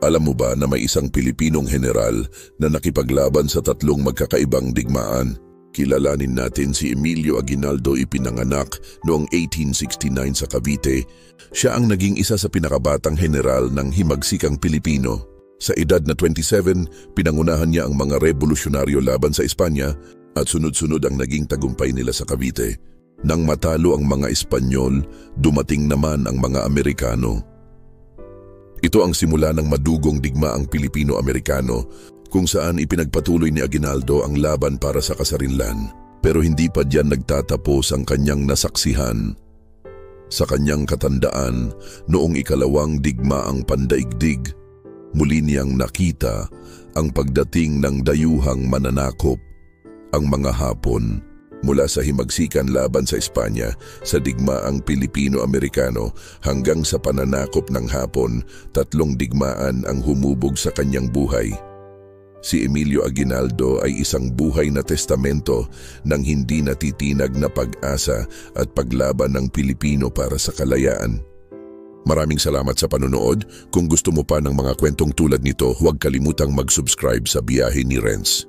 Alam mo ba na may isang Pilipinong general na nakipaglaban sa tatlong magkakaibang digmaan? Kilalanin natin si Emilio Aguinaldo, ipinanganak noong 1869 sa Cavite. Siya ang naging isa sa pinakabatang general ng himagsikang Pilipino. Sa edad na 27, pinangunahan niya ang mga revolusyonaryo laban sa Espanya at sunod-sunod ang naging tagumpay nila sa Cavite. Nang matalo ang mga Espanyol, dumating naman ang mga Amerikano. Ito ang simula ng madugong digmaang Pilipino-Amerikano kung saan ipinagpatuloy ni Aguinaldo ang laban para sa kasarinlan. Pero hindi pa diyan nagtatapos ang kanyang nasaksihan. Sa kanyang katandaan, noong ikalawang digmaang pandaigdig, muli niyang nakita ang pagdating ng dayuhang mananakop, ang mga Hapon. Mula sa himagsikan laban sa Espanya, sa digmaang Pilipino-Amerikano hanggang sa pananakop ng Hapon, tatlong digmaan ang humubog sa kanyang buhay. Si Emilio Aguinaldo ay isang buhay na testamento ng hindi natitinag na pag-asa at paglaban ng Pilipino para sa kalayaan. Maraming salamat sa panonood. Kung gusto mo pa ng mga kwentong tulad nito, huwag kalimutang mag-subscribe sa Biyahe ni Renz.